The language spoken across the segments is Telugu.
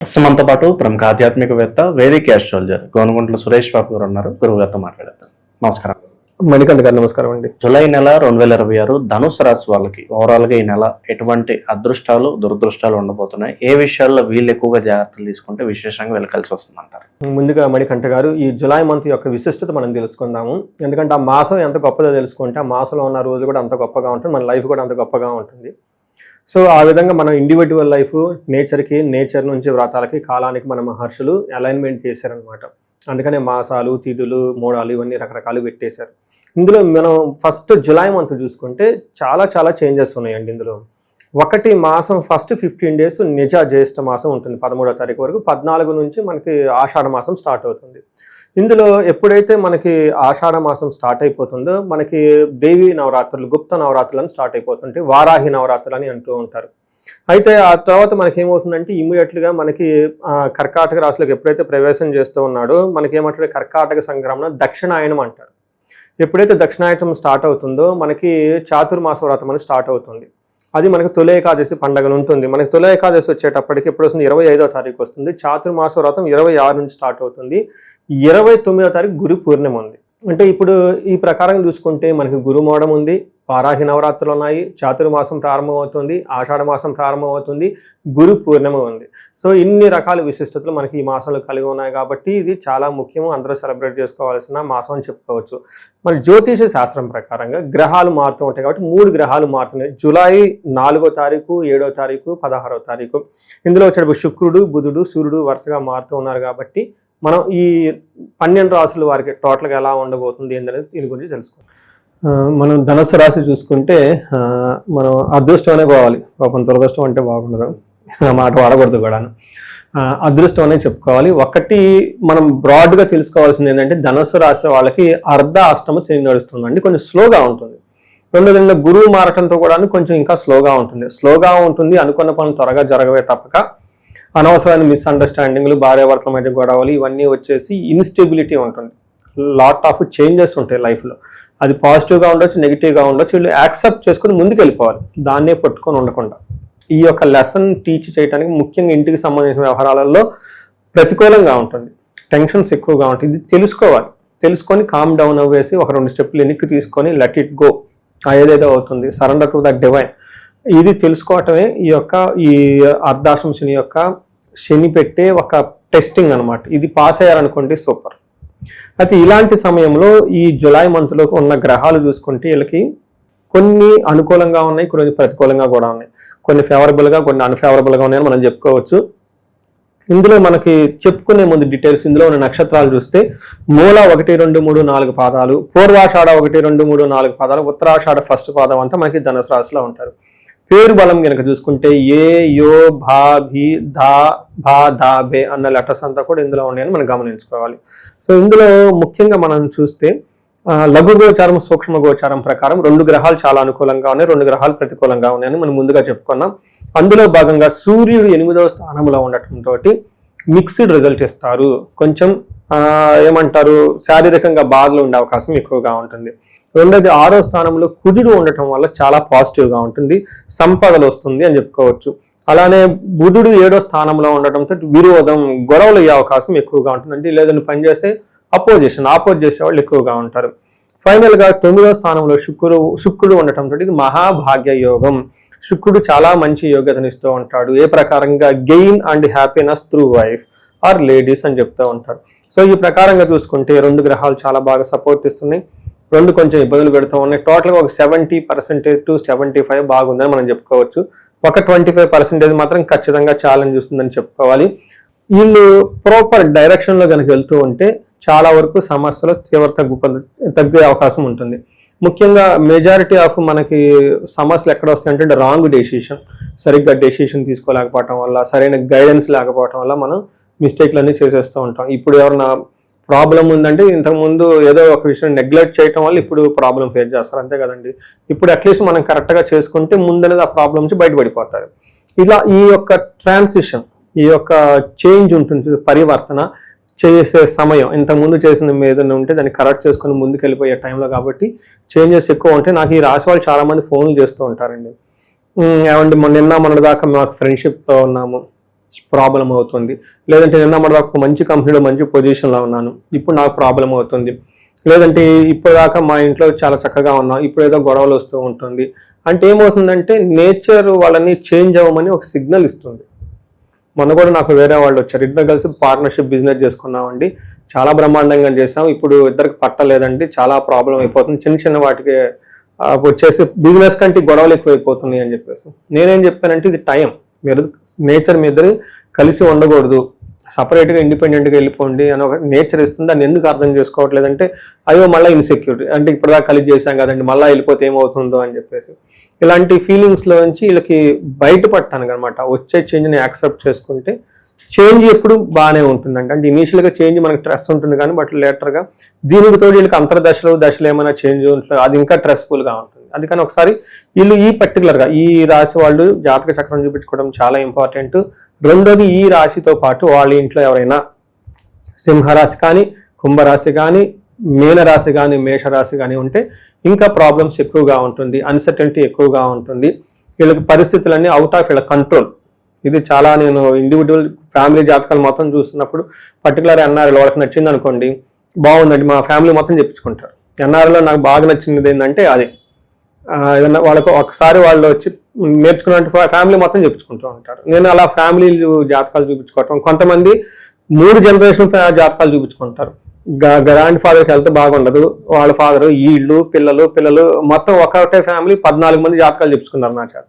మనతో పాటు ప్రముఖ ఆధ్యాత్మికవేత్త వేదిక ఆస్ట్రాలజర్ గోనుగుంట్ల సురేష్ బాబు గారు ఉన్నారు. గురువుగారితో మాట్లాడతారు. నమస్కారం. మణికంఠ గారు నమస్కారం అండి. జూలై నెల 2026 ధనుసు రాశి వాళ్ళకి ఓవరాల్ గా ఈ నెల ఎటువంటి అదృష్టాలు దురదృష్టాలు ఉండబోతున్నాయి, ఏ విషయాల్లో వీళ్ళు ఎక్కువగా జాగ్రత్తలు తీసుకుంటే విశేషంగా వెళ్ళకలిసి వస్తుందంటారు? ముందుగా మణికంఠ గారు, ఈ జులై మంత్ యొక్క విశిష్టత మనం తెలుసుకుందాము. ఎందుకంటే ఆ మాసం ఎంత గొప్పదో తెలుసుకుంటే ఆ మాసంలో ఉన్న రోజు కూడా అంత గొప్పగా ఉంటుంది, మన లైఫ్ కూడా అంత గొప్పగా ఉంటుంది. సో ఆ విధంగా మనం ఇండివిజువల్ లైఫ్ నేచర్ నుంచి వ్రతాలకి కాలానికి మన మహర్షులు అలైన్మెంట్ చేశారనమాట. అందుకనే మాసాలు, తిథులు, మోడాలు ఇవన్నీ రకరకాలు పెట్టేశారు. ఇందులో మనం ఫస్ట్ జులై మంత్ చూసుకుంటే చాలా చాలా చేంజెస్ ఉన్నాయండి. ఇందులో ఒకటి, మాసం ఫస్ట్ 15 days నిజ జ్యేష్ఠ మాసం ఉంటుంది 13వ తారీఖు వరకు. 14 నుంచి మనకి ఆషాఢ మాసం స్టార్ట్ అవుతుంది. ఇందులో ఎప్పుడైతే మనకి ఆషాఢ మాసం స్టార్ట్ అయిపోతుందో మనకి దేవీ నవరాత్రులు, గుప్త నవరాత్రులు అని స్టార్ట్ అయిపోతుంటాయి. వారాహి నవరాత్రులు అని అంటూ ఉంటారు. అయితే ఆ తర్వాత మనకి ఏమవుతుందంటే ఇమ్మీడియట్గా మనకి కర్కాటక రాశిలోకి ఎప్పుడైతే ప్రవేశం చేస్తూ ఉన్నాడో మనకి ఏమంటారు, కర్కాటక సంక్రమణ దక్షిణాయనం అంటారు. ఎప్పుడైతే దక్షిణాయనం స్టార్ట్ అవుతుందో మనకి చాతుర్మాస వ్రతం అని స్టార్ట్ అవుతుంది. అది మనకి తొలి ఏకాదశి పండుగలు ఉంటుంది. మనకి తొలి ఏకాదశి వచ్చేటప్పటికి ఎప్పుడు వస్తుంది, 25వ తారీఖు వస్తుంది. చాతుర్మాస వ్రతం 26 నుంచి స్టార్ట్ అవుతుంది. 29వ తారీఖు గురు పూర్ణిమ ఉంది. అంటే ఇప్పుడు ఈ ప్రకారం చూసుకుంటే మనకి గురుమోడం ఉంది, వారాహి నవరాత్రులు ఉన్నాయి, చాతుర్మాసం ప్రారంభమవుతుంది, ఆషాఢ మాసం ప్రారంభమవుతుంది, గురు పూర్ణిమ ఉంది. సో ఇన్ని రకాల విశిష్టతలు మనకి ఈ మాసంలో కలిగి ఉన్నాయి కాబట్టి ఇది చాలా ముఖ్యము, అందరూ సెలబ్రేట్ చేసుకోవాల్సిన మాసం అని చెప్పుకోవచ్చు. మరి జ్యోతిష శాస్త్రం ప్రకారంగా గ్రహాలు మారుతూ ఉంటాయి కాబట్టి 3 గ్రహాలు మారుతున్నాయి. జూలై 4వ తారీఖు, 7వ తారీఖు, 16వ తారీఖు. ఇందులో వచ్చేటప్పుడు శుక్రుడు, బుధుడు, సూర్యుడు వరుసగా మారుతూ ఉన్నారు కాబట్టి మనం ఈ 12 రాశుల వారికి టోటల్గా ఎలా ఉండబోతుంది ఏంటనేది దీని గురించి తెలుసుకోవాలి. మనం ధనుస్సు రాశి చూసుకుంటే మనం అదృష్టం అనే పోవాలి, పాపం దురదృష్టం అంటే బాగుండదు, మాట వాడకూడదు కూడాను. అదృష్టం అనే చెప్పుకోవాలి. ఒకటి మనం బ్రాడ్గా తెలుసుకోవాల్సింది ఏంటంటే ధనుస్సు రాశి వాళ్ళకి అర్ధ అష్టమ శని నడుస్తుందండి, కొంచెం స్లోగా ఉంటుంది. రెండోది గురువు మారటంతో కూడా కొంచెం ఇంకా స్లోగా ఉంటుంది. అనుకున్న పనులు త్వరగా జరగవే తప్పక అనవసరమైన మిస్అండర్స్టాండింగ్లు, భార్యాభర్తల మధ్య గొడవలు ఇవన్నీ వచ్చేసి ఇన్స్టెబిలిటీ ఉంటుంది. లాట్ ఆఫ్ చేంజెస్ ఉంటాయి లైఫ్లో. అది పాజిటివ్గా ఉండొచ్చు, నెగిటివ్గా ఉండొచ్చు. వీళ్ళు యాక్సెప్ట్ చేసుకుని ముందుకు వెళ్ళిపోవాలి, దాన్నే పట్టుకొని ఉండకుండా. ఈ యొక్క లెసన్ టీచ్ చేయడానికి ముఖ్యంగా ఇంటికి సంబంధించిన వ్యవహారాలలో ప్రతికూలంగా ఉంటుంది, టెన్షన్స్ ఎక్కువగా ఉంటుంది. ఇది తెలుసుకొని కామ్ డౌన్ అవ్వేసి ఒక 2 స్టెప్లు వెనక్కి తీసుకొని లెట్ ఇట్ గో, ఏదేదో అవుతుంది, సరెండర్ టు ద డివైన్. ఇది తెలుసుకోవటమే ఈ అర్ధాష్టమ శని యొక్క శని పెట్టే ఒక టెస్టింగ్ అనమాట. ఇది పాస్ అయ్యారనుకోండి సూపర్. అయితే ఇలాంటి సమయంలో ఈ జులై మంత్లో ఉన్న గ్రహాలు చూసుకుంటే వీళ్ళకి కొన్ని అనుకూలంగా ఉన్నాయి, కొన్ని ప్రతికూలంగా కూడా ఉన్నాయి. కొన్ని ఫేవరబుల్గా, కొన్ని అన్ఫేవరబుల్గా ఉన్నాయని మనం చెప్పుకోవచ్చు. ఇందులో మనకి చెప్పుకునే ముందు డీటెయిల్స్, ఇందులో ఉన్న నక్షత్రాలు చూస్తే మూల 1, 2, 3, 4 పాదాలు, పూర్వాషాఢ 1, 2, 3, 4 పాదాలు, ఉత్తరాషాఢ ఫస్ట్ పాదం అంతా మనకి ధనుసు రాశిలో ఉంటారు. పేరు బలం కనుక చూసుకుంటే ఏ, యో, భా, భీ, ధా, భా, ధా, బే అన్న లెటర్స్ అంతా కూడా ఇందులో ఉన్నాయని మనం గమనించుకోవాలి. సో ఇందులో ముఖ్యంగా మనం చూస్తే లఘు గోచారం, సూక్ష్మ గోచారం ప్రకారం 2 గ్రహాలు చాలా అనుకూలంగా ఉన్నాయి, 2 గ్రహాలు ప్రతికూలంగా ఉన్నాయని మనం ముందుగా చెప్పుకున్నాం. అందులో భాగంగా సూర్యుడు 8వ స్థానంలో ఉండటంతో మిక్స్డ్ రిజల్ట్ ఇస్తారు. కొంచెం ఏమంటారు, శారీరకంగా బాధలు ఉండే అవకాశం ఎక్కువగా ఉంటుంది. రెండోది 6వ స్థానంలో కుజుడు ఉండటం వల్ల చాలా పాజిటివ్గా ఉంటుంది, సంపదలు వస్తుంది అని చెప్పుకోవచ్చు. అలానే బుధుడు 7వ స్థానంలో ఉండటంతో విరోధం, గొడవలు అయ్యే అవకాశం ఎక్కువగా ఉంటుందండి. లేదని పని చేస్తే ఆపోజ్ చేసే వాళ్ళు ఎక్కువగా ఉంటారు. ఫైనల్గా 9వ స్థానంలో శుక్రుడు ఉండటంతో ఇది మహాభాగ్య యోగం. శుక్రుడు చాలా మంచి యోగ్యతనిస్తూ ఉంటాడు. ఏ ప్రకారంగా gain and happiness through wife or ladies అని చెప్తూ ఉంటారు. సో ఈ ప్రకారంగా చూసుకుంటే 2 గ్రహాలు చాలా బాగా సపోర్ట్ ఇస్తున్నాయి, 2 కొంచెం ఇబ్బందులు పెడుతూ ఉన్నాయి. టోటల్గా ఒక 70% to 75 బాగుందని మనం చెప్పుకోవచ్చు. ఒక 25% మాత్రం ఖచ్చితంగా ఛాలెంజ్ వస్తుందని చెప్పుకోవాలి. వీళ్ళు ప్రాపర్ డైరెక్షన్లో కనుక వెళ్తూ ఉంటే చాలా వరకు సమస్యలు తీవ్రత తగ్గే అవకాశం ఉంటుంది. ముఖ్యంగా మెజారిటీ ఆఫ్ మనకి సమస్యలు ఎక్కడ వస్తాయంటే రాంగ్ డెసిషన్, సరిగ్గా డెసిషన్ తీసుకోలేకపోవటం వల్ల, సరైన గైడెన్స్ లేకపోవటం వల్ల మనం మిస్టేక్లన్నీ చేసేస్తూ ఉంటాం. ఇప్పుడు ఎవరైనా ప్రాబ్లం ఉందంటే ఇంతకుముందు ఏదో ఒక విషయం నెగ్లెక్ట్ చేయటం వల్ల ఇప్పుడు ప్రాబ్లం ఫేస్ చేస్తారు, అంతే కదండి. ఇప్పుడు అట్లీస్ట్ మనం కరెక్ట్గా చేసుకుంటే ముందనేది ఆ ప్రాబ్లం నుంచి బయటపడిపోతారు. ఇలా ఈ యొక్క ట్రాన్సిషన్, ఈ యొక్క చేంజ్ ఉంటుంది, పరివర్తన చేసే సమయం ఇంతకుముందు చేసిన ఏదైనా ఉంటే దాన్ని కరెక్ట్ చేసుకుని ముందుకు వెళ్ళిపోయే టైంలో కాబట్టి చేంజెస్ ఎక్కువ ఉంటాయి. నాకు ఈ రాశి వాళ్ళు చాలా మంది ఫోన్లు చేస్తూ ఉంటారండి. ఏమంటే నిన్న మొన్నటి దాకా మాకు ఫ్రెండ్షిప్తో ఉన్నాము, ప్రాబ్లం అవుతుంది. లేదంటే నిన్న మొన్నదాకా ఒక మంచి కంపెనీలో మంచి పొజిషన్లో ఉన్నాను, ఇప్పుడు నాకు ప్రాబ్లం అవుతుంది. లేదంటే ఇప్పటిదాకా మా ఇంట్లో చాలా చక్కగా ఉన్నాం, ఇప్పుడు ఏదో గొడవలు వస్తూ ఉంటుంది. అంటే ఏమవుతుందంటే నేచర్ వాళ్ళని చేంజ్ అవ్వమని ఒక సిగ్నల్ ఇస్తుంది. మొన్న కూడా నాకు వేరే వాళ్ళు వచ్చారు, ఇద్దరు కలిసి పార్ట్నర్షిప్ బిజినెస్ చేసుకున్నామండి, చాలా బ్రహ్మాండంగా చేసాం, ఇప్పుడు ఇద్దరికి పట్టలేదండి, చాలా ప్రాబ్లం అయిపోతుంది, చిన్న చిన్న వాటికి వచ్చేసి బిజినెస్ కంటే గొడవలు ఎక్కువైపోతున్నాయి అని చెప్పేసి. నేనేం చెప్పానంటే ఇది టైం, మీరు నేచర్ మీ ఇద్దరు కలిసి ఉండకూడదు, సపరేట్గా ఇండిపెండెంట్గా వెళ్ళిపోండి అని ఒక నేచర్ ఇస్తుంది. దాన్ని ఎందుకు అర్థం చేసుకోవట్లేదంటే అయ్యో మళ్ళీ ఇన్సెక్యూరిటీ, అంటే ఇప్పటిదాకా కలిసి చేశాం కదండి మళ్ళీ వెళ్ళిపోతే ఏమవుతుందో అని చెప్పేసి ఇలాంటి ఫీలింగ్స్లో నుంచి వీళ్ళకి బయటపడటానికి అనమాట. వచ్చే చేంజ్ని యాక్సెప్ట్ చేసుకుంటే చేంజ్ ఎప్పుడు బాగానే ఉంటుందండి. అంటే ఇనీషియల్గా చేంజ్ మనకి స్ట్రెస్ ఉంటుంది కానీ బట్ లేటర్గా దీనికి తోడు వీళ్ళకి అంతర్దశలు ఏమైనా చేంజ్ ఉంటుంది, అది ఇంకా స్ట్రెస్ఫుల్గా ఉంటుంది. అందుకని ఒకసారి వీళ్ళు ఈ పర్టికులర్గా ఈ రాశి వాళ్ళు జాతక చక్రం చూపించుకోవడం చాలా ఇంపార్టెంట్. రెండోది ఈ రాశితో పాటు వాళ్ళ ఇంట్లో ఎవరైనా సింహరాశి కానీ కుంభరాశి కానీ మీనరాశి కానీ మేషరాశి కానీ ఉంటే ఇంకా ప్రాబ్లమ్స్ ఎక్కువగా ఉంటుంది, అన్సర్టెనిటీ ఎక్కువగా ఉంటుంది. వీళ్ళకి పరిస్థితులన్నీ అవుట్ ఆఫ్ వీళ్ళ కంట్రోల్. ఇది చాలా నేను ఇండివిజువల్ ఫ్యామిలీ జాతకాలు మొత్తం చూస్తున్నప్పుడు పర్టికులర్ ఎన్ఆర్ఐలో వాళ్ళకి నచ్చింది అనుకోండి, బాగుందండి మా ఫ్యామిలీ మొత్తం చెప్పించుకుంటారు. ఎన్ఆర్ఐలో నాకు బాగా నచ్చింది ఏంటంటే అదే ఏదన్నా వాళ్ళకు ఒకసారి వాళ్ళు వచ్చి నేర్చుకున్నట్టు ఫ్యామిలీ మొత్తం చెప్పుకుంటూ ఉంటారు. నేను అలా ఫ్యామిలీ జాతకాలు చూపించుకోవటం, కొంతమంది 3 జనరేషన్ జాతకాలు చూపించుకుంటారు. గ్రాండ్ ఫాదర్కి హెల్త్ బాగుండదు, వాళ్ళ ఫాదరు వీళ్ళు పిల్లలు మొత్తం ఒకటే ఫ్యామిలీ 14 మంది జాతకాలు చెప్పుకున్నారు నా చేత.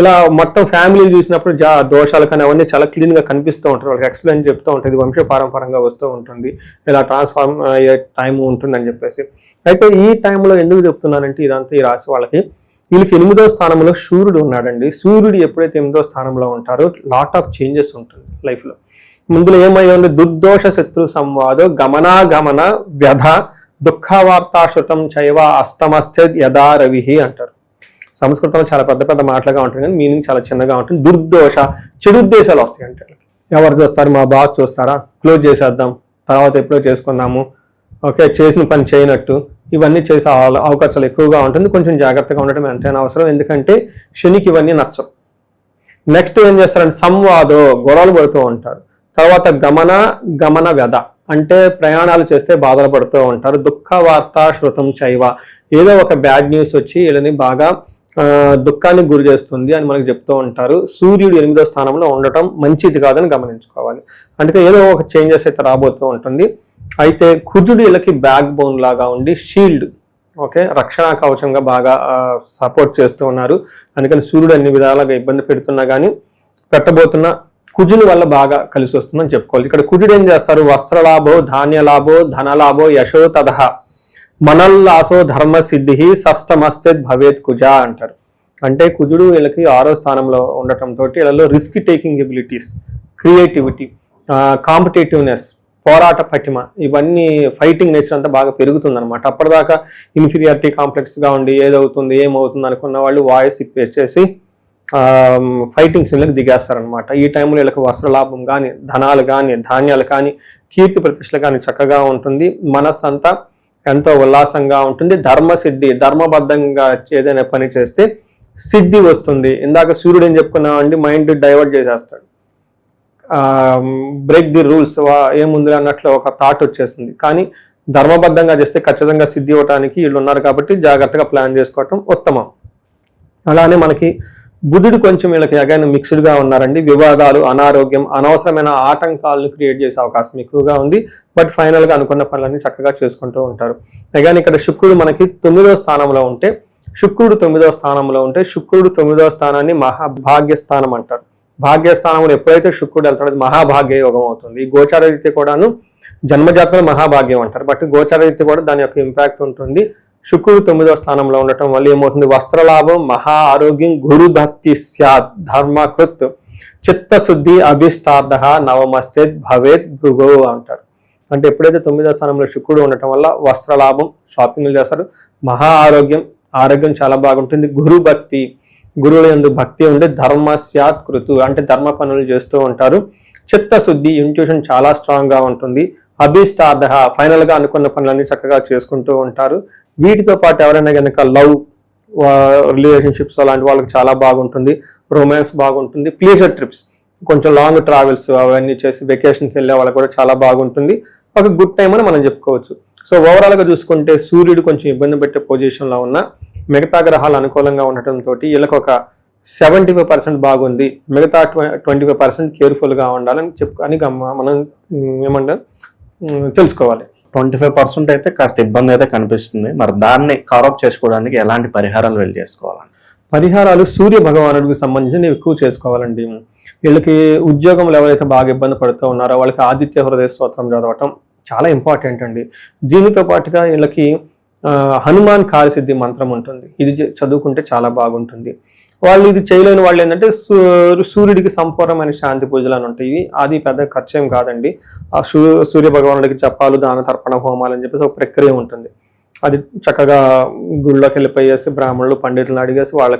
ఇలా మొత్తం ఫ్యామిలీ చూసినప్పుడు దోషాలు కానీ అవన్నీ చాలా క్లీన్గా కనిపిస్తూ ఉంటారు, వాళ్ళకి ఎక్స్ప్లెయిన్ చెప్తూ ఉంటుంది, వంశపారంపరంగా వస్తూ ఉంటుంది, ఇలా ట్రాన్స్ఫార్మ్ అయ్యే టైం ఉంటుందని చెప్పేసి. అయితే ఈ టైంలో ఎందుకు చెప్తున్నానంటే ఇదంతా ఈ రాశి వాళ్ళకి వీళ్ళకి 8వ స్థానంలో సూర్యుడు ఉన్నాడండి. సూర్యుడు ఎప్పుడైతే 8వ స్థానంలో ఉంటారో లాట్ ఆఫ్ చేంజెస్ ఉంటుంది లైఫ్లో. ముందులో ఏమై ఉంది, దుర్దోష శత్రు సంవాదో గమనాగమన వ్యధ దుఃఖవార్తాశ్రుతం చైవ అస్తమస్థే యథా రవి అంటారు. సంస్కృతంలో చాలా పెద్ద పెద్ద మాటలుగా ఉంటుంది కానీ మీనింగ్ చాలా చిన్నగా ఉంటుంది. దుర్దోష చెడు ఉద్దేశాలు వస్తాయి అంటే ఎవరు చూస్తారు, మా బాస్ చూస్తారా, క్లోజ్ చేసేద్దాం, తర్వాత ఎప్పుడో చేసుకున్నాము, ఓకే చేసిన పని చేయనట్టు, ఇవన్నీ చేసే అవకాశాలు ఎక్కువగా ఉంటుంది. కొంచెం జాగ్రత్తగా ఉండటం ఎంతైనా అవసరం, ఎందుకంటే శనికి ఇవన్నీ నచ్చవు. నెక్స్ట్ ఏం చేస్తారంటే సంవాదో గొడవలు పడుతూ ఉంటారు. తర్వాత గమన వ్యధ అంటే ప్రయాణాలు చేస్తే బాధలు పడుతూ ఉంటారు. దుఃఖ వార్త శృతం చైవ ఏదో ఒక బ్యాడ్ న్యూస్ వచ్చి వీళ్ళని బాగా దుఃఖానికి గురి చేస్తుంది అని మనకు చెప్తూ ఉంటారు. సూర్యుడు 8వ స్థానంలో ఉండటం మంచిది కాదని గమనించుకోవాలి. అందుకే ఏదో ఒక చేంజెస్ అయితే రాబోతూ ఉంటుంది. అయితే కుజుడు వీళ్ళకి బ్యాక్ బోన్ లాగా ఉండి షీల్డ్, ఓకే రక్షణ కవచంగా బాగా సపోర్ట్ చేస్తూ ఉన్నారు. అందుకని సూర్యుడు అన్ని విధాలుగా ఇబ్బంది పెడుతున్నా కానీ పెట్టబోతున్న కుజుని వల్ల బాగా కలిసి వస్తుందని చెప్పుకోవాలి. ఇక్కడ కుజుడు ఏం చేస్తారు, వస్త్రలాభో ధాన్యలాభో ధనలాభో యశో తదహ మనల్లాసో ధర్మ సిద్ధి షష్టమస్థిత్ భవేత్ కుజ అంటారు. అంటే కుజుడు వీళ్ళకి 6వ స్థానంలో ఉండటంతో వీళ్ళలో risk taking abilities, creativity, competitiveness, పోరాట పటిమ, ఇవన్నీ ఫైటింగ్ నేచర్ అంతా బాగా పెరుగుతుంది అనమాట. అప్పటిదాకా ఇన్ఫీరియారిటీ కాంప్లెక్స్గా ఉండి ఏదవుతుంది ఏమవుతుంది అనుకున్న వాళ్ళు వాయిస్ ఇప్పేసేసి ఫైటింగ్ సీన్లకు దిగేస్తారనమాట. ఈ టైంలో వీళ్ళకి వస్త్రలాభం కానీ ధనాలు కానీ ధాన్యాలు కానీ కీర్తి ప్రతిష్టలు కానీ చక్కగా ఉంటుంది. మనస్సు అంతా ఎంతో ఉల్లాసంగా ఉంటుంది. ధర్మసిద్ధి, ధర్మబద్ధంగా ఏదైనా పని చేస్తే సిద్ధి వస్తుంది. ఇందాక సూర్యుడు ఏం చెప్పుకున్నామండి, మైండ్ డైవర్ట్ చేసేస్తాడు, బ్రేక్ ది రూల్స్ ఏముంది అన్నట్లు ఒక థాట్ వచ్చేస్తుంది. కానీ ధర్మబద్ధంగా చేస్తే ఖచ్చితంగా సిద్ధి ఇవ్వడానికి వీళ్ళు ఉన్నారు కాబట్టి జాగ్రత్తగా ప్లాన్ చేసుకోవటం ఉత్తమం. అలానే మనకి బుధుడు కొంచెం వీళ్ళకి అగైన్ మిక్స్డ్గా ఉన్నారండి. వివాదాలు, అనారోగ్యం, అనవసరమైన ఆటంకాలను క్రియేట్ చేసే అవకాశం ఎక్కువగా ఉంది. బట్ ఫైనల్గా అనుకున్న పనులన్నీ చక్కగా చేసుకుంటూ ఉంటారు. అగైన్ ఇక్కడ శుక్రుడు మనకి 9వ స్థానంలో ఉంటే శుక్రుడు 9వ స్థానాన్ని మహాభాగ్య స్థానం అంటారు. భాగ్యస్థానంలో ఎప్పుడైతే శుక్రుడు వెళ్తాడో మహాభాగ్య యోగం అవుతుంది. ఈ గోచార రీత్యా కూడాను జన్మజాతకంలో మహాభాగ్యం అంటారు. బట్ గోచార రీత్యా కూడా దాని యొక్క ఇంపాక్ట్ ఉంటుంది. శుక్రుడు 9వ స్థానంలో ఉండటం వల్ల ఏమవుతుంది, వస్త్రలాభం, మహా ఆరోగ్యం, గురు భక్తి స్యాత్, ధర్మకృత్, చిత్తశుద్ధి, అభిష్టార్థ, నవమస్థిత్ భవేత్ భృగో అంటారు. అంటే ఎప్పుడైతే 9వ స్థానంలో శుక్రుడు ఉండటం వల్ల వస్త్రలాభం, షాపింగ్లు చేస్తారు, మహా ఆరోగ్యం చాలా బాగుంటుంది, గురు భక్తి, గురువుల యందు భక్తి ఉండి, ధర్మ స్యాత్ కృతు అంటే ధర్మ పనులు చేస్తూ ఉంటారు, చిత్తశుద్ధి ఇంట్యూషన్ చాలా స్ట్రాంగ్ గా ఉంటుంది, అభిష్టార్థ ఫైనల్ గా అనుకున్న పనులన్నీ చక్కగా చేసుకుంటూ ఉంటారు. వీటితో పాటు ఎవరైనా కనుక లవ్ రిలేషన్షిప్స్ అలాంటి వాళ్ళకి చాలా బాగుంటుంది, రొమాన్స్ బాగుంటుంది, ప్లేజర్ ట్రిప్స్ కొంచెం లాంగ్ ట్రావెల్స్ అవన్నీ చేసి వెకేషన్కి వెళ్ళే వాళ్ళకి కూడా చాలా బాగుంటుంది, ఒక గుడ్ టైం అని మనం చెప్పుకోవచ్చు. సో ఓవరాల్గా చూసుకుంటే సూర్యుడు కొంచెం ఇబ్బంది పెట్టే పొజిషన్లో ఉన్న మిగతా గ్రహాలు అనుకూలంగా ఉండటంతో వీళ్ళకి ఒక 75% బాగుంది, మిగతా 25% కేర్ఫుల్గా ఉండాలని మనం ఏమంటారు తెలుసుకోవాలి. 25% అయితే కాస్త ఇబ్బంది అయితే కనిపిస్తుంది. మరి దాన్ని కవరప్ చేసుకోవడానికి ఎలాంటి పరిహారాలు వెళ్ళి చేసుకోవాలండి? పరిహారాలు సూర్య భగవానుడికి సంబంధించి ఎక్కువ చేసుకోవాలండి. వీళ్ళకి ఉద్యోగంలో ఎవరైతే బాగా ఇబ్బంది పడుతూ ఉన్నారో వాళ్ళకి ఆదిత్య హృదయ స్తోత్రం చదవటం చాలా ఇంపార్టెంట్ అండి. దీనితో పాటుగా వీళ్ళకి హనుమాన్ కార్యసిద్ధి మంత్రం ఉంటుంది, ఇది చదువుకుంటే చాలా బాగుంటుంది. వాళ్ళు ఇది చేయలేని వాళ్ళు ఏంటంటే సూర్యుడికి సంపూర్ణమైన శాంతి పూజలు అని ఉంటాయి, అది పెద్ద ఖర్చు ఏం కాదండి. ఆ సూర్య భగవానుడికి జపాలు, దాన తర్పణ హోమాలు అని చెప్పేసి ఒక ప్రక్రియ ఉంటుంది. అది చక్కగా గుళ్ళోకి వెళ్ళిపోయేసి బ్రాహ్మణులు పండితులను అడిగేసి వాళ్ళు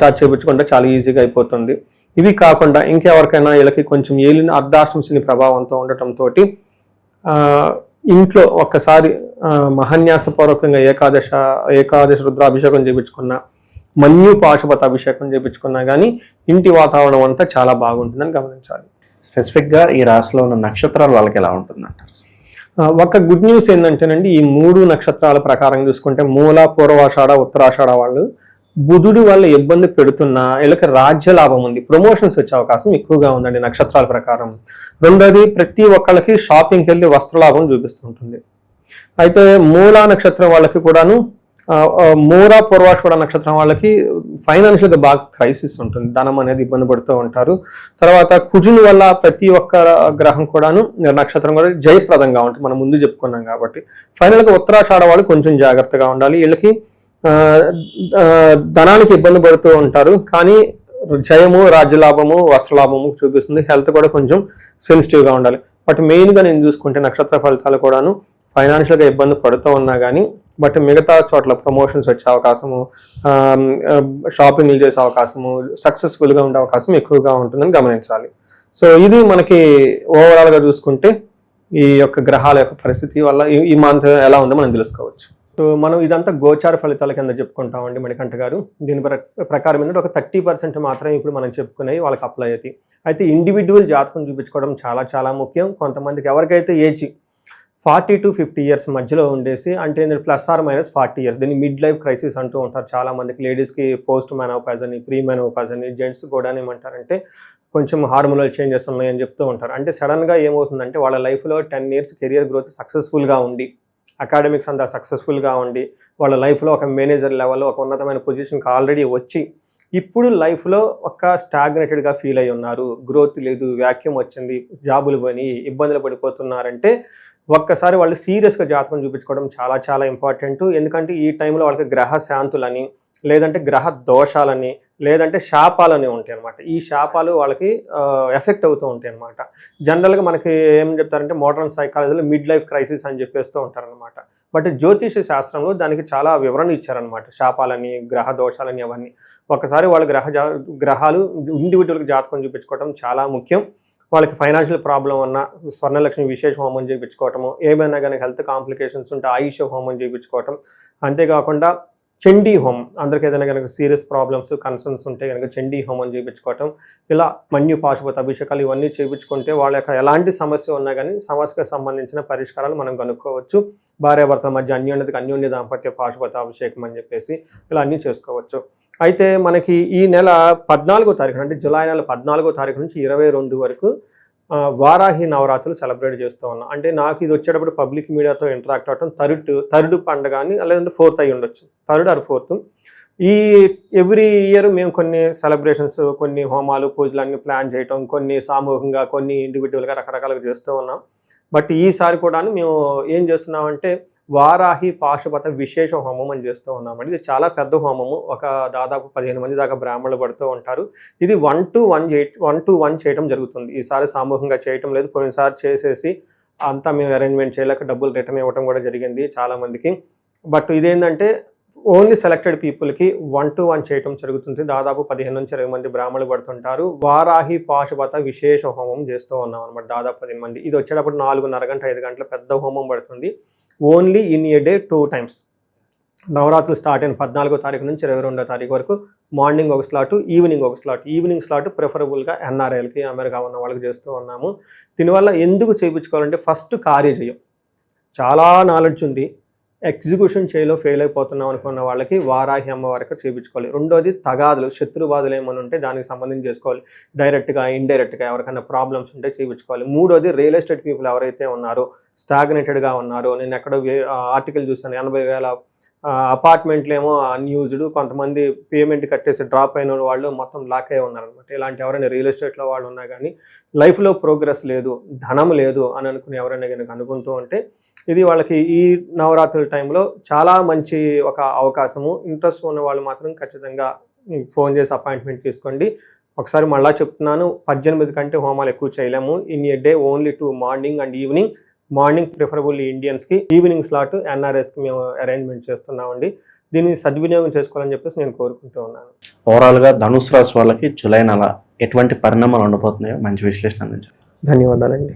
చార్జ్ చేయించుకుంటే చాలా ఈజీగా అయిపోతుంది. ఇవి కాకుండా ఇంకెవరికైనా వీళ్ళకి కొంచెం ఏలిన అర్ధాష్టమ శని ప్రభావంతో ఉండటంతో ఇంట్లో ఒక్కసారి మహాన్యాసపూర్వకంగా ఏకాదశ రుద్రాభిషేకం చేయించుకున్న, మన్యు పాశుపత అభిషేకం చేయించుకున్నా కానీ ఇంటి వాతావరణం అంతా చాలా బాగుంటుందని గమనించాలి. స్పెసిఫిక్గా ఈ రాశిలో ఉన్న నక్షత్రాలు వాళ్ళకి ఎలా ఉంటుందంటారు? ఒక గుడ్ న్యూస్ ఏంటంటేనండి, ఈ 3 నక్షత్రాల ప్రకారం చూసుకుంటే మూల, పూర్వాషాఢ, ఉత్తరాషాఢ వాళ్ళు బుధుడు వల్ల ఇబ్బంది పెడుతున్నా వీళ్ళకి రాజ్య లాభం ఉంది, ప్రమోషన్స్ వచ్చే అవకాశం ఎక్కువగా ఉందండి నక్షత్రాల ప్రకారం. రెండోది ప్రతి ఒక్కళ్ళకి షాపింగ్కి వెళ్ళి వస్త్రలాభం చూపిస్తుంటుంది. అయితే మూలా నక్షత్రం వాళ్ళకి కూడాను, మూల పూర్వాషాఢ నక్షత్రం వాళ్ళకి ఫైనాన్షియల్గా బాగా క్రైసిస్ ఉంటుంది, ధనం అనేది ఇబ్బంది పడుతూ ఉంటారు. తర్వాత కుజుని వల్ల ప్రతి ఒక్క గ్రహం కూడాను నక్షత్రం కూడా జయప్రదంగా ఉంటుంది, మనం ముందు చెప్పుకున్నాం కాబట్టి. ఫైనల్గా ఉత్తరాషాఢ వాళ్ళు కొంచెం జాగ్రత్తగా ఉండాలి, వీళ్ళకి ధనానికి ఇబ్బంది పడుతూ ఉంటారు కానీ జయము, రాజ్యలాభము, వస్త్రలాభము చూపిస్తుంది. హెల్త్ కూడా కొంచెం సెన్సిటివ్గా ఉండాలి. బట్ మెయిన్గా నేను చూసుకుంటే నక్షత్ర ఫలితాలు కూడాను ఫైనాన్షియల్గా ఇబ్బంది పడుతూ ఉన్నా కానీ బట్ మిగతా చోట్ల ప్రమోషన్స్ వచ్చే అవకాశము, షాపింగ్లు చేసే అవకాశము, సక్సెస్ఫుల్గా ఉండే అవకాశం ఎక్కువగా ఉంటుందని గమనించాలి. సో ఇది మనకి ఓవరాల్గా చూసుకుంటే ఈ యొక్క గ్రహాల యొక్క పరిస్థితి వల్ల ఈ మంత్ ఎలా ఉందో మనం తెలుసుకోవచ్చు. సో మనం ఇదంతా గోచార ఫలితాల కింద చెప్పుకుంటామండి మణికంఠ గారు. దీని ప్రకారం ఏంటంటే ఒక 30% మాత్రమే ఇప్పుడు మనం చెప్పుకునేవి వాళ్ళకి అప్లై అవుతాయి. అయితే ఇండివిజువల్ జాతకం చూపించుకోవడం చాలా చాలా ముఖ్యం. కొంతమందికి ఎవరికైతే ఏజ్ 40 to 50 years మధ్యలో ఉండేసి, అంటే +or- 40 years, దీన్ని మిడ్ లైఫ్ క్రైసిస్ అంటూ ఉంటారు చాలా మందికి. లేడీస్కి పోస్ట్ మెనోపాజ్ అని, ప్రీ మెనోపాజ్ అని, జెంట్స్ కూడా ఏమంటారంటే కొంచెం హార్మోనల్ చేంజెస్ ఉన్నాయని చెప్తూ ఉంటారు. అంటే సడన్గా ఏమవుతుందంటే వాళ్ళ లైఫ్లో 10 years కెరియర్ గ్రోత్ సక్సెస్ఫుల్గా ఉండి, అకాడమిక్స్ అంతా సక్సెస్ఫుల్గా ఉండి, వాళ్ళ లైఫ్లో ఒక మేనేజర్ లెవెల్లో ఒక ఉన్నతమైన పొజిషన్కి ఆల్రెడీ వచ్చి ఇప్పుడు లైఫ్లో ఒక స్టాగ్నేటెడ్గా ఫీల్ అయి ఉన్నారు, గ్రోత్ లేదు, వ్యాక్యూమ్ వచ్చింది, జాబులు పోయి ఇబ్బందులు పడిపోతున్నారంటే ఒక్కసారి వాళ్ళు సీరియస్గా జాతకం చూపించుకోవడం చాలా చాలా ఇంపార్టెంట్. ఎందుకంటే ఈ టైంలో వాళ్ళకి గ్రహ శాంతులని, లేదంటే గ్రహ దోషాలని, లేదంటే శాపాలని ఉంటాయి అనమాట. ఈ శాపాలు వాళ్ళకి ఎఫెక్ట్ అవుతూ ఉంటాయి అనమాట. జనరల్గా మనకి ఏం చెప్తారంటే మోడర్న్ సైకాలజీలో మిడ్ లైఫ్ క్రైసిస్ అని చెప్పేస్తూ ఉంటారనమాట. బట్ జ్యోతిష శాస్త్రంలో దానికి చాలా వివరణ ఇచ్చారనమాట, శాపాలని, గ్రహ దోషాలని అవన్నీ. ఒకసారి వాళ్ళ గ్రహాలు ఇండివిజువల్కి జాతకం చూపించుకోవడం చాలా ముఖ్యం. వాళ్ళకి ఫైనాన్షియల్ ప్రాబ్లం ఉన్న స్వర్ణలక్ష్మి విశేష హోమం చేయించుకోవటము, ఏమైనా కానీ హెల్త్ కాంప్లికేషన్స్ ఉంటే ఆయుష హోమం చేయించుకోవటం, అంతేకాకుండా చండీ హోమం, అందరికి ఏదైనా కనుక సీరియస్ ప్రాబ్లమ్స్, కన్సర్న్స్ ఉంటే కనుక చండీ హోమం చేయించుకోవటం, ఇలా మన్యు పాశుపత అభిషేకాలు ఇవన్నీ చేయించుకుంటే వాళ్ళ యొక్క ఎలాంటి సమస్య ఉన్నా కానీ సమస్యకు సంబంధించిన పరిష్కారాలు మనం కనుక్కోవచ్చు. భార్యాభర్తల మధ్య అన్యోన్య దాంపత్య పాశుపత అభిషేకం అని చెప్పేసి ఇలా అన్నీ చేసుకోవచ్చు. అయితే మనకి ఈ నెల 14వ తారీఖు, అంటే జూలై నెల 14వ తారీఖు నుంచి 22 వరకు వారాహి నవరాత్రులు సెలబ్రేట్ చేస్తూ ఉన్నాం. అంటే నాకు ఇది వచ్చేటప్పుడు పబ్లిక్ మీడియాతో ఇంటరాక్ట్ అవ్వటం థర్డ్ పండుగ అని, లేదంటే 4th అయి ఉండొచ్చు, 3rd or 4th. ఈ ఎవ్రీ ఇయర్ మేము కొన్ని సెలబ్రేషన్స్, కొన్ని హోమాలు, పూజలు అన్ని ప్లాన్ చేయటం, కొన్ని సామూహికంగా, కొన్ని ఇండివిజువల్గా రకరకాలుగా చేస్తూ ఉన్నాం. బట్ ఈసారి కూడా మేము ఏం చేస్తున్నామంటే వారాహి పాశుపత విశేష హోమం అని చేస్తూ ఉన్నామండి. ఇది చాలా పెద్ద హోమము, ఒక దాదాపు 15 మంది దాకా బ్రాహ్మణులు పడుతూ ఉంటారు. ఇది 1 to 1 చేయడం జరుగుతుంది. ఈసారి సామూహికంగా చేయటం లేదు, పోయినసారి చేసేసి అంతా మేము అరేంజ్మెంట్ చేయలేక డబ్బులు రిటర్న్ ఇవ్వడం కూడా జరిగింది చాలా మందికి. బట్ ఇదేంటంటే ఓన్లీ సెలెక్టెడ్ పీపుల్కి 1 to 1 చేయటం జరుగుతుంది. దాదాపు 15 నుంచి 20 మంది బ్రాహ్మణులు పడుతుంటారు. వారాహి పాశుపత విశేష హోమం చేస్తూ ఉన్నాం అనమాట, దాదాపు 10 మంది. ఇది వచ్చేటప్పుడు 4:30 గంటల 5 గంటల పెద్ద హోమం పడుతుంది. Only in a day 2 times. నవరాత్రులు స్టార్ట్ అయిన 14వ తారీఖు నుంచి 22వ తారీఖు వరకు మార్నింగ్ ఒక స్లాట్, ఈవినింగ్ ఒక స్లాట్. ఈవినింగ్ స్లాట్ ప్రిఫరబుల్గా ఎన్ఆర్ఐలకి, అమెరికా ఉన్న వాళ్ళకి చేస్తూ ఉన్నాము. దీనివల్ల ఎందుకు చేయించుకోవాలంటే ఫస్ట్ కార్యజయం. చాలా నాలెడ్జ్ ఉంది, ఎగ్జిక్యూషన్ చేయలో ఫెయిల్ అయిపోతున్నాం అనుకున్న వాళ్ళకి వారాహి అమ్మవారికి చేయించుకోవాలి. రెండోది తగాదులు, శత్రుబాధలు ఏమైనా ఉంటే దానికి సంబంధించి చేసుకోవాలి. డైరెక్ట్గా, ఇండైరెక్ట్గా ఎవరికైనా ప్రాబ్లమ్స్ ఉంటే చేయించుకోవాలి. మూడోది రియల్ ఎస్టేట్ పీపుల్ ఎవరైతే ఉన్నారో, స్టాగ్నేటెడ్గా ఉన్నారో, నేను ఎక్కడో ఆర్టికల్ చూస్తాను, 80,000 అపార్ట్మెంట్లు ఏమో అన్యూజ్డ్, కొంతమంది పేమెంట్ కట్టేసి డ్రాప్ అయిన వాళ్ళు మొత్తం లాక్ అయి ఉన్నారనమాట. ఇలాంటి ఎవరైనా రియల్ ఎస్టేట్లో వాళ్ళు ఉన్నా కానీ లైఫ్లో ప్రోగ్రెస్ లేదు, ధనం లేదు అని అనుకుని ఎవరైనా కనుక అనుకుంటూ ఉంటే ఇది వాళ్ళకి ఈ నవరాత్రుల టైంలో చాలా మంచి ఒక అవకాశము. ఇంట్రెస్ట్ ఉన్న వాళ్ళు మాత్రం ఖచ్చితంగా ఫోన్ చేసి అపాయింట్మెంట్ తీసుకోండి. ఒకసారి మళ్ళా చెప్తున్నాను, 18 కంటే హోమాలు ఎక్కువ చేయలేము. In a day only 2 morning and evening. Morning preferable ఇండియన్స్కి, ఈవినింగ్ స్లాట్ ఎన్ఆర్ఎస్కి మేము అరేంజ్మెంట్ చేస్తున్నామండి. దీన్ని సద్వినియోగం చేసుకోవాలని చెప్పేసి నేను కోరుకుంటూ ఉన్నాను. ఓవరాల్గా ధనుసు రాశి వాళ్ళకి జూలై నెల ఎటువంటి పరిణామాలు ఉండబోతున్నాయో మంచి విశ్లేషణ అందించారు. ధన్యవాదాలండి.